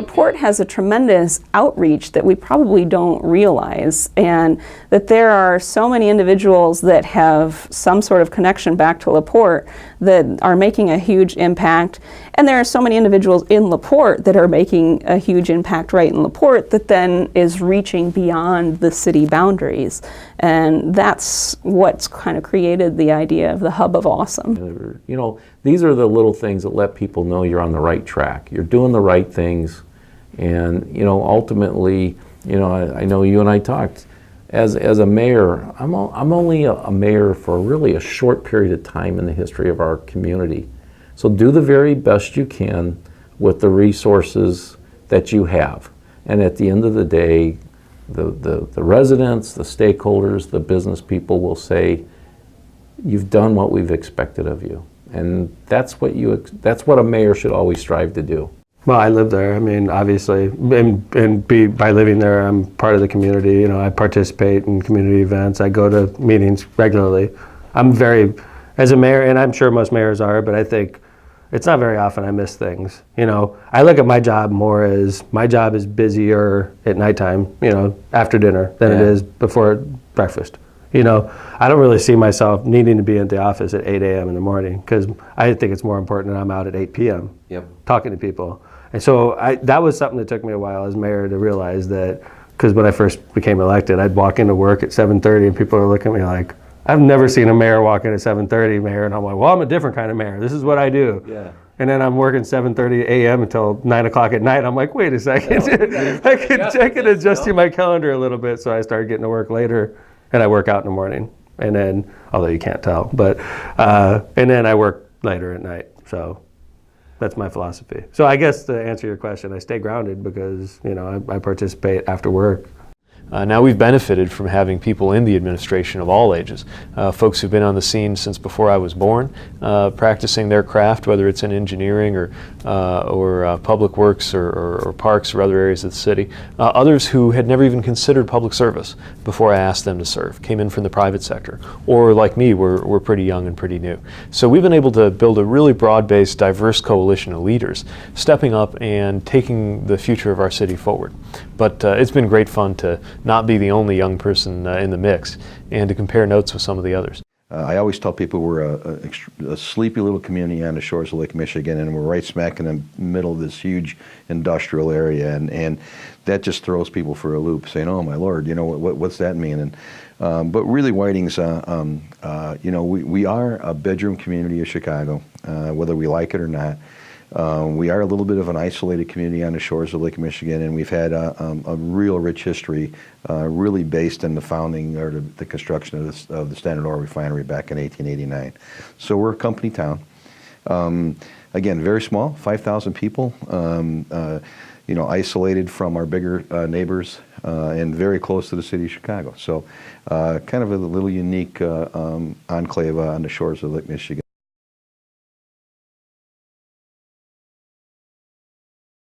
LaPorte has a tremendous outreach that we probably don't realize, and that there are so many individuals that have some sort of connection back to LaPorte that are making a huge impact, and there are so many individuals in LaPorte that are making a huge impact right in LaPorte that then is reaching beyond the city boundaries. And that's what's kind of created the idea of the Hub of Awesome. You know, these are the little things that let people know you're on the right track. You're doing the right things, and you know, ultimately, you know, I know you and I talked. As a mayor, I'm only a mayor for really a short period of time in the history of our community. So do the very best you can with the resources that you have. And at the end of the day, the residents, the stakeholders, the business people will say, you've done what we've expected of you. And that's what a mayor should always strive to do. Well, I live there. I mean, obviously, and by living there, I'm part of the community. You know, I participate in community events. I go to meetings regularly. As a mayor, and I'm sure most mayors are, but I think it's not very often I miss things. You know, I look at my job more as my job is busier at nighttime, you know, after dinner than it is before breakfast. You know, I don't really see myself needing to be at the office at 8 a.m. in the morning, because I think it's more important that I'm out at 8 p.m. Talking to people. And so that was something that took me a while as mayor to realize that, because when I first became elected, I'd walk into work at 7:30 and people are looking at me like, I've never seen a mayor walk in at 7:30, mayor. And I'm like, well, I'm a different kind of mayor. This is what I do. Yeah. And then I'm working 7:30 a.m. until 9 o'clock at night. I'm like, wait a second. I could adjust my calendar a little bit. So I started getting to work later, and I work out in the morning. And then, although you can't tell, but, and then I work later at night. So that's my philosophy. So I guess to answer your question, I stay grounded because, you know, I participate after work. Now we've benefited from having people in the administration of all ages, folks who've been on the scene since before I was born, practicing their craft, whether it's in engineering or public works or parks or other areas of the city. Others who had never even considered public service before I asked them to serve, came in from the private sector, or like me, were pretty young and pretty new. So we've been able to build a really broad-based, diverse coalition of leaders, stepping up and taking the future of our city forward. But it's been great fun to not be the only young person in the mix, and to compare notes with some of the others. I always tell people we're a sleepy little community on the shores of Lake Michigan, and we're right smack in the middle of this huge industrial area, and that just throws people for a loop, saying, "Oh my Lord, you know what's that mean?" And but really, Whiting's, you know, we are a bedroom community of Chicago, whether we like it or not. We are a little bit of an isolated community on the shores of Lake Michigan, and we've had a real rich history, really based in the founding or the construction of the Standard Oil Refinery back in 1889. So we're a company town. Again, very small, 5,000 people, you know, isolated from our bigger neighbors, and very close to the city of Chicago. So kind of a little unique enclave on the shores of Lake Michigan.